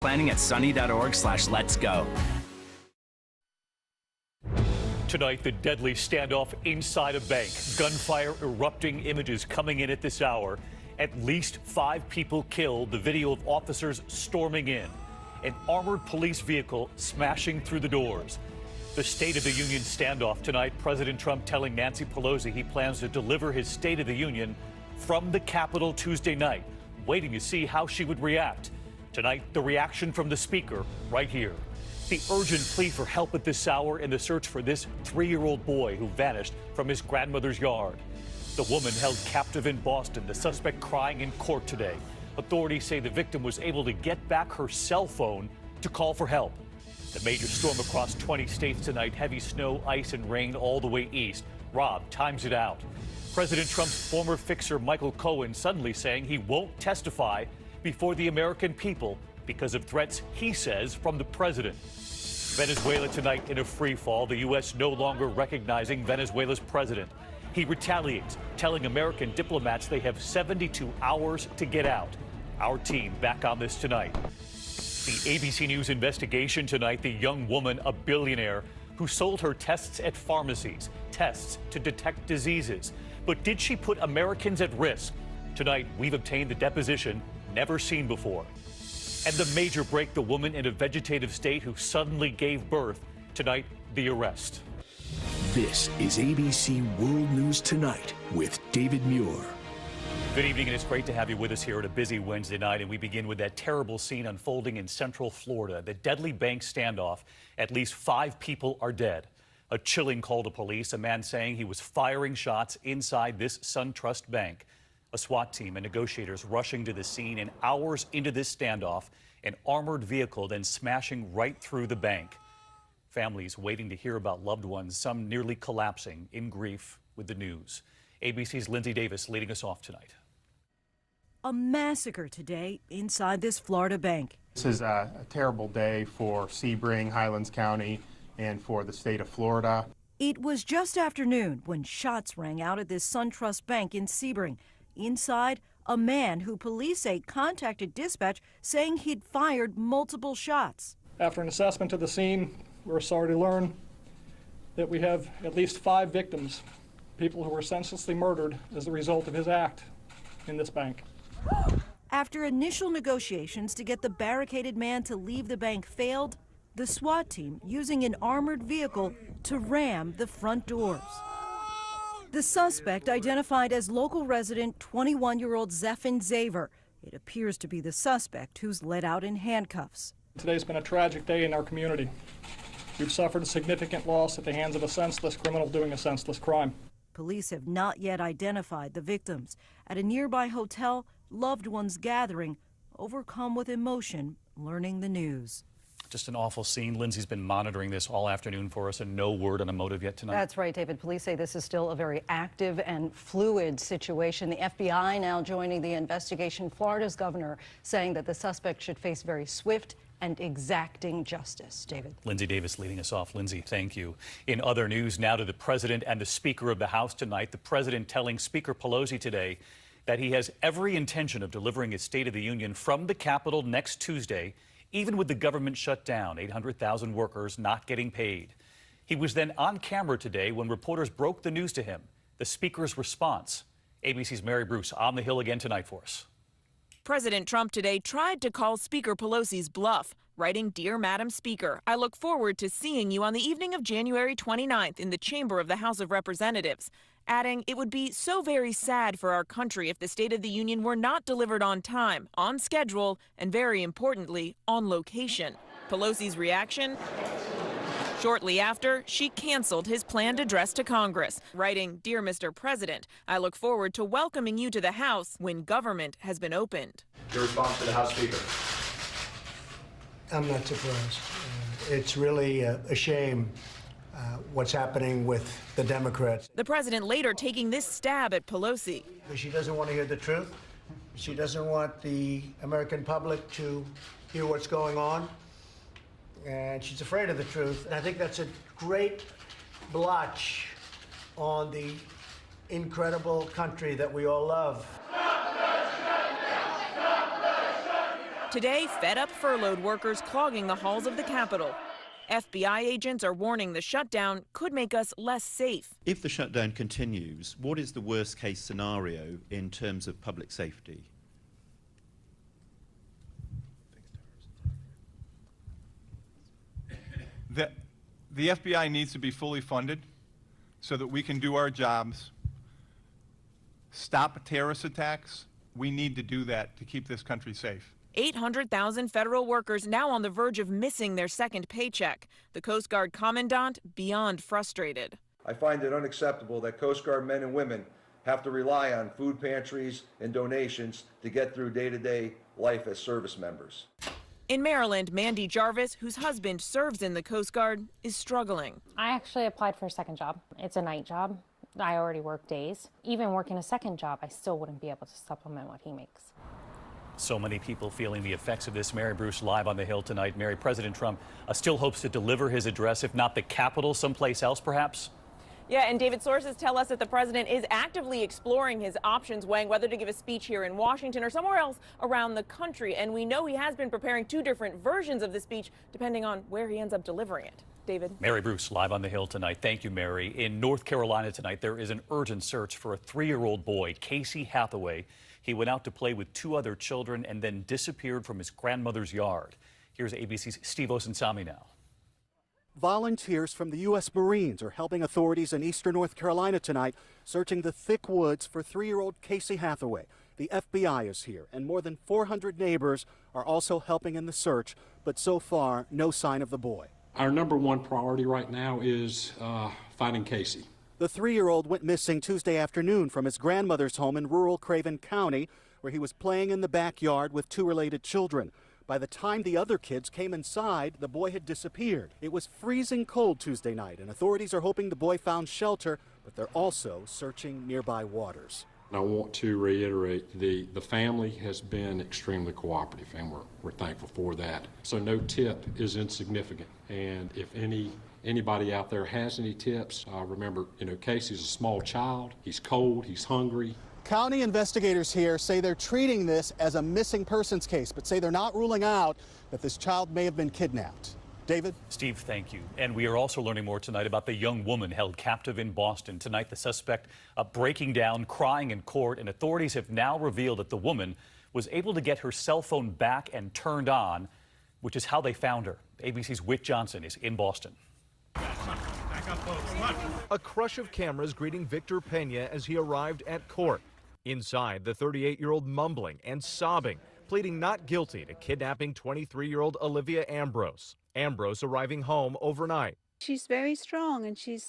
Planning at sunny.org/letsgo. Tonight, the deadly standoff inside a bank. Gunfire erupting, images coming in at this hour. At least 5 people killed. The video of officers storming in. An armored police vehicle smashing through the doors. The State of the Union standoff tonight. President Trump telling Nancy Pelosi he plans to deliver his State of the Union from the Capitol Tuesday night. Waiting to see how she would react. Tonight, the reaction from the speaker right here. The urgent plea for help at this hour in the search for this 3-year-old boy who vanished from his grandmother's yard. The woman held captive in Boston, the suspect crying in court today. Authorities say the victim was able to get back her cell phone to call for help. The major storm across 20 states tonight, heavy snow, ice, and rain all the way east. Rob times it out. President Trump's former fixer Michael Cohen suddenly saying he won't testify before the American people because of threats, he says, from the president. Venezuela tonight in a free fall, the U.S. no longer recognizing Venezuela's president. He retaliates, telling American diplomats they have 72 hours to get out. Our team back on this tonight. The ABC News investigation tonight, the young woman, a billionaire, who sold her tests at pharmacies, tests to detect diseases. But did she put Americans at risk? Tonight, we've obtained the deposition never seen before. And the major break, the woman in a vegetative state who suddenly gave birth. Tonight, the arrest. This is ABC World News Tonight with David Muir. Good evening, and it's great to have you with us here at a busy Wednesday night. And we begin with that terrible scene unfolding in Central Florida, the deadly bank standoff. At least 5 people are dead. A chilling call to police, a man saying he was firing shots inside this SunTrust bank. A SWAT team and negotiators rushing to the scene, and hours into this standoff, an armored vehicle then smashing right through the bank. Families waiting to hear about loved ones, some nearly collapsing in grief with the news. ABC's Lindsay Davis leading us off tonight. A massacre today inside this Florida bank. This is a terrible day for Sebring, Highlands County, and for the state of Florida. It was just after noon when shots rang out at this SunTrust bank in Sebring. Inside, a man who police say contacted dispatch saying he'd fired multiple shots. After an assessment of the scene, we're sorry to learn that we have at least 5 victims, people who were senselessly murdered as a result of his act in this bank. After initial negotiations to get the barricaded man to leave the bank failed, the SWAT team using an armored vehicle to ram the front doors. The suspect identified as local resident 21-year-old Zephin Zaver. It appears to be the suspect who's let out in handcuffs. Today's been a tragic day in our community. We've suffered a significant loss at the hands of a senseless criminal doing a senseless crime. Police have not yet identified the victims. At a nearby hotel, loved ones gathering, overcome with emotion, learning the news. Just an awful scene. Lindsay's been monitoring this all afternoon for us, and no word on a motive yet tonight. That's right, David. Police say this is still a very active and fluid situation. The FBI now joining the investigation. Florida's governor saying that the suspect should face very swift and exacting justice. David. Lindsay Davis leading us off. Lindsay, thank you. In other news, now to the president and the Speaker of the House tonight. The president telling Speaker Pelosi today that he has every intention of delivering his State of the Union from the Capitol next Tuesday, even with the government shut down, 800,000 workers not getting paid. He was then on camera today when reporters broke the news to him. The Speaker's response. ABC's Mary Bruce on the Hill again tonight for us. President Trump today tried to call Speaker Pelosi's bluff, writing, "Dear Madam Speaker, I look forward to seeing you on the evening of January 29th in the chamber of the House of Representatives," adding, "It would be so very sad for our country if the State of the Union were not delivered on time, on schedule, and very importantly, on location." Pelosi's reaction? Shortly after, she canceled his planned address to Congress, writing, "Dear Mr. President, I look forward to welcoming you to the House when government has been opened." Your response to the House Speaker? I'm not surprised. It's really a shame what's happening with the Democrats. The president later taking this stab at Pelosi. She doesn't want to hear the truth. She doesn't want the American public to hear what's going on. And she's afraid of the truth. And I think that's a great blotch on the incredible country that we all love. Today, fed-up furloughed workers clogging the halls of the Capitol. FBI agents are warning the shutdown could make us less safe. If the shutdown continues, what is the worst-case scenario in terms of public safety? The FBI needs to be fully funded so that we can do our jobs, stop terrorist attacks. We need to do that to keep this country safe. 800,000 federal workers now on the verge of missing their second paycheck. The Coast Guard commandant beyond frustrated. I find it unacceptable that Coast Guard men and women have to rely on food pantries and donations to get through day-to-day life as service members. In Maryland, Mandy Jarvis, whose husband serves in the Coast Guard, is struggling. I actually applied for a second job. It's a night job. I already work days. Even working a second job, I still wouldn't be able to supplement what he makes. So many people feeling the effects of this. Mary Bruce live on the Hill tonight. Mary, President Trump still hopes to deliver his address, if not the Capitol, someplace else perhaps? Yeah, and David, sources tell us that the president is actively exploring his options, weighing whether to give a speech here in Washington or somewhere else around the country. And we know he has been preparing two different versions of the speech, depending on where he ends up delivering it. David. Mary Bruce live on the Hill tonight. Thank you, Mary. In North Carolina tonight, there is an urgent search for a 3-year-old boy, Casey Hathaway. He went out to play with 2 other children and then disappeared from his grandmother's yard. Here's ABC's Steve Osunsami now. Volunteers from the U.S. Marines are helping authorities in eastern North Carolina tonight, searching the thick woods for 3-year-old Casey Hathaway. The FBI is here, and more than 400 neighbors are also helping in the search, but so far, no sign of the boy. Our number one priority right now is finding Casey. The 3-year-old went missing Tuesday afternoon from his grandmother's home in rural Craven County, where he was playing in the backyard with 2 related children. By the time the other kids came inside, the boy had disappeared. It was freezing cold Tuesday night, and authorities are hoping the boy found shelter, but they're also searching nearby waters. I want to reiterate the family has been extremely cooperative, and we're thankful for that. So no tip is insignificant, and if anybody out there has any tips, remember, Casey's a small child. He's cold. He's hungry. County investigators here say they're treating this as a missing persons case, but say they're not ruling out that this child may have been kidnapped. David? Steve, thank you. And we are also learning more tonight about the young woman held captive in Boston. Tonight, the suspect breaking down, crying in court, and authorities have now revealed that the woman was able to get her cell phone back and turned on, which is how they found her. ABC's Whit Johnson is in Boston. A crush of cameras greeting Victor Pena as he arrived at court. Inside, the 38-year-old mumbling and sobbing, pleading not guilty to kidnapping 23-year-old Olivia Ambrose. Ambrose arriving home overnight. She's very strong and she's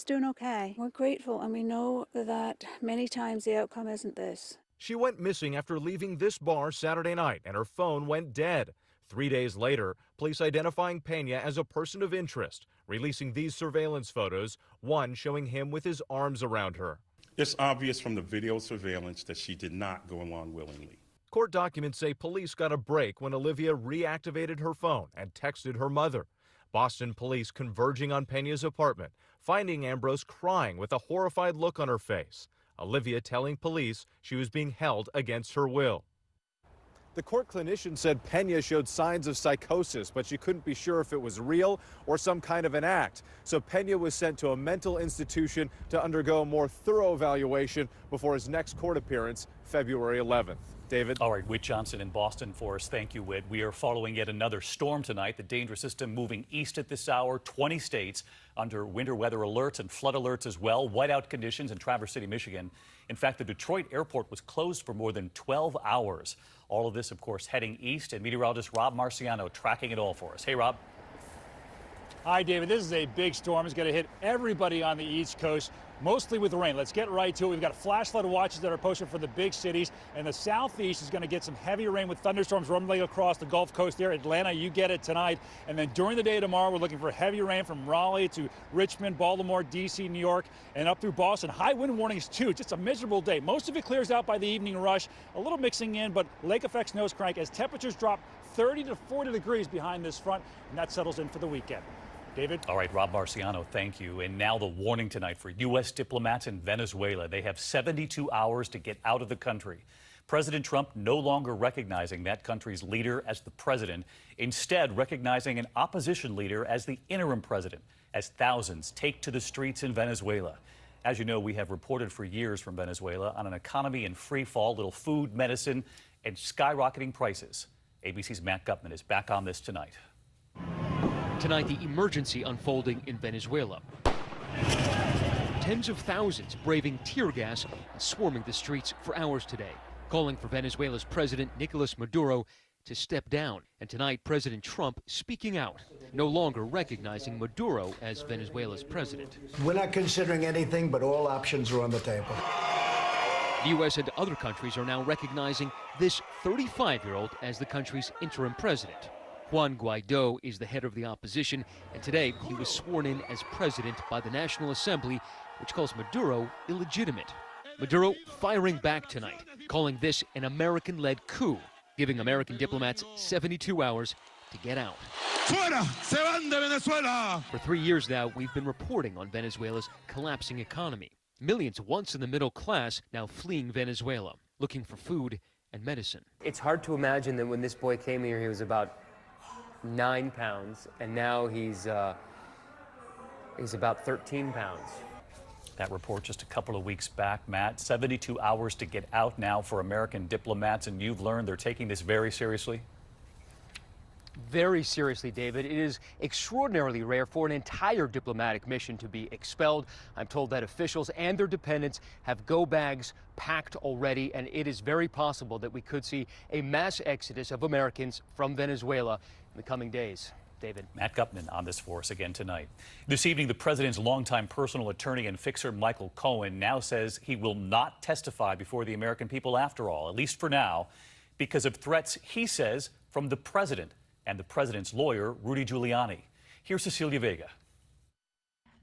doing okay. We're grateful and we know that many times the outcome isn't this. She went missing after leaving this bar Saturday night and her phone went dead. 3 days later, police identifying Pena as a person of interest, releasing these surveillance photos, one showing him with his arms around her. It's obvious from the video surveillance that she did not go along willingly. Court documents say police got a break when Olivia reactivated her phone and texted her mother. Boston police converging on Pena's apartment, finding Ambrose crying with a horrified look on her face. Olivia telling police she was being held against her will. The court clinician said Pena showed signs of psychosis, but she couldn't be sure if it was real or some kind of an act. So Pena was sent to a mental institution to undergo a more thorough evaluation before his next court appearance, February 11th. David? All right, Whit Johnson in Boston for us. Thank you, Whit. We are following yet another storm tonight. The dangerous system moving east at this hour. 20 states under winter weather alerts and flood alerts as well. Whiteout conditions in Traverse City, Michigan. In fact, the Detroit airport was closed for more than 12 hours. All of this, of course, heading east, and meteorologist Rob Marciano tracking it all for us. Hey, Rob. Hi, David. This is a big storm. It's going to hit everybody on the East Coast, mostly with rain. Let's get right to it. We've got flash flood watches that are posted for the big cities, and the southeast is going to get some heavy rain with thunderstorms rumbling across the Gulf Coast there. Atlanta, you get it tonight. And then during the day tomorrow, we're looking for heavy rain from Raleigh to Richmond, Baltimore, D.C., New York, and up through Boston. High wind warnings, too. Just a miserable day. Most of it clears out by the evening rush. A little mixing in, but lake effects nose crank as temperatures drop 30 to 40 degrees behind this front, and that settles in for the weekend. David? All right, Rob Marciano, thank you. And now the warning tonight for U.S. diplomats in Venezuela. They have 72 hours to get out of the country. President Trump no longer recognizing that country's leader as the president, instead recognizing an opposition leader as the interim president, as thousands take to the streets in Venezuela. As you know, we have reported for years from Venezuela on an economy in free fall, little food, medicine, and skyrocketing prices. ABC's Matt Gutman is back on this tonight. Tonight, the emergency unfolding in Venezuela. Tens of thousands braving tear gas and swarming the streets for hours today, calling for Venezuela's President Nicolas Maduro to step down. And tonight, President Trump speaking out, no longer recognizing Maduro as Venezuela's president. We're not considering anything, but all options are on the table. The U.S. and other countries are now recognizing this 35-year-old as the country's interim president. Juan Guaido is the head of the opposition, and today he was sworn in as president by the National Assembly, which calls Maduro illegitimate. Maduro firing back tonight, calling this an American-led coup, giving American diplomats 72 hours to get out. Fuera, se van de Venezuela. For 3 years now, we've been reporting on Venezuela's collapsing economy. Millions once in the middle class now fleeing Venezuela, looking for food and medicine. It's hard to imagine that when this boy came here, he was about 9 pounds, and now he's about 13 pounds. That report just a couple of weeks back, Matt. 72 hours to get out now for American diplomats, and you've learned they're taking this very seriously? Very seriously, David. It is extraordinarily rare for an entire diplomatic mission to be expelled. I'm told that officials and their dependents have go bags packed already, and it is very possible that we could see a mass exodus of Americans from Venezuela in the coming days. David. Matt Gutman on this for us again tonight. This evening, the president's longtime personal attorney and fixer Michael Cohen now says he will not testify before the American people after all, at least for now, because of threats, he says, from the president and the president's lawyer, Rudy Giuliani. Here's Cecilia Vega.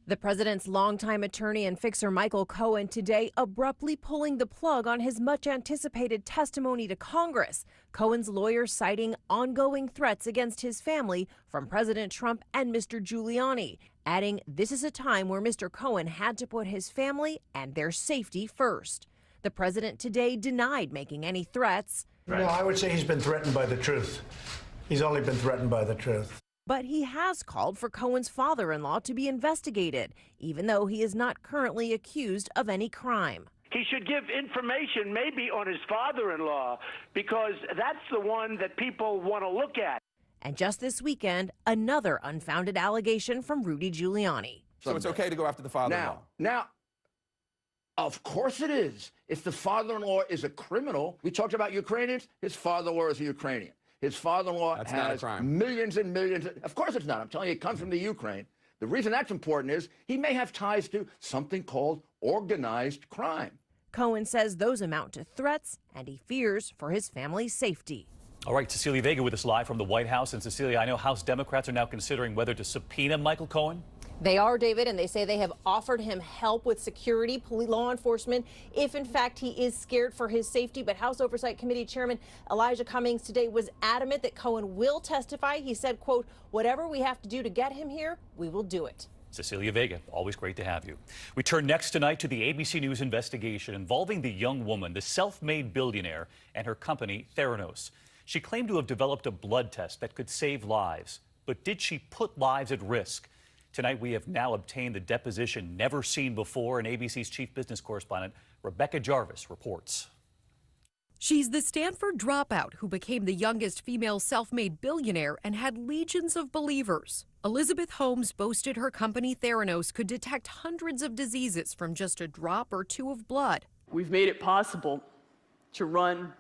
The president's longtime attorney and fixer Michael Cohen today abruptly pulling the plug on his much-anticipated testimony to Congress. Cohen's lawyer citing ongoing threats against his family from President Trump and Mr. Giuliani, adding this is a time where Mr. Cohen had to put his family and their safety first. The president today denied making any threats. No, I would say he's been threatened by the truth. He's only been threatened by the truth. But he has called for Cohen's father-in-law to be investigated, even though he is not currently accused of any crime. He should give information maybe on his father-in-law, because that's the one that people want to look at. And just this weekend, another unfounded allegation from Rudy Giuliani. So it's okay to go after the father-in-law? Now, of course it is. If the father-in-law is a criminal, we talked about Ukrainians, his father-in-law is a Ukrainian. His father-in-law has millions and millions. Of course it's not. I'm telling you, it comes from the Ukraine. The reason that's important is he may have ties to something called organized crime. Cohen says those amount to threats, and he fears for his family's safety. All right, Cecilia Vega with us live from the White House. And Cecilia, I know House Democrats are now considering whether to subpoena Michael Cohen. They are, David, and they say they have offered him help with security, law enforcement, if in fact he is scared for his safety. But House Oversight Committee Chairman Elijah Cummings today was adamant that Cohen will testify. He said, quote, whatever we have to do to get him here, we will do it. Cecilia Vega, always great to have you. We turn next tonight to the ABC News investigation involving the young woman, the self-made billionaire, and her company, Theranos. She claimed to have developed a blood test that could save lives. But did she put lives at risk? Tonight, we have now obtained the deposition never seen before, and ABC's chief business correspondent, Rebecca Jarvis, reports. She's the Stanford dropout who became the youngest female self-made billionaire and had legions of believers. Elizabeth Holmes boasted her company Theranos could detect hundreds of diseases from just a drop or two of blood. We've made it possible to run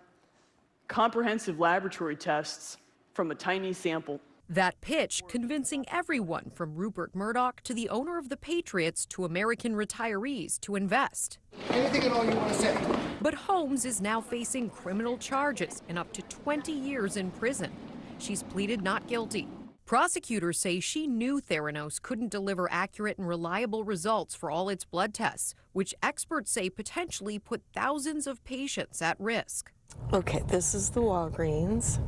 comprehensive laboratory tests from a tiny sample. That pitch convincing everyone from Rupert Murdoch to the owner of the Patriots to American retirees to invest. Anything at all you want to say? But Holmes is now facing criminal charges and up to 20 years in prison. She's pleaded not guilty. Prosecutors say she knew Theranos couldn't deliver accurate and reliable results for all its blood tests, which experts say potentially put thousands of patients at risk. Okay, this is the Walgreens.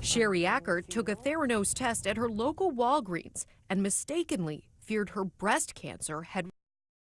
Sherry Ackert took a Theranos test at her local Walgreens and mistakenly feared her breast cancer had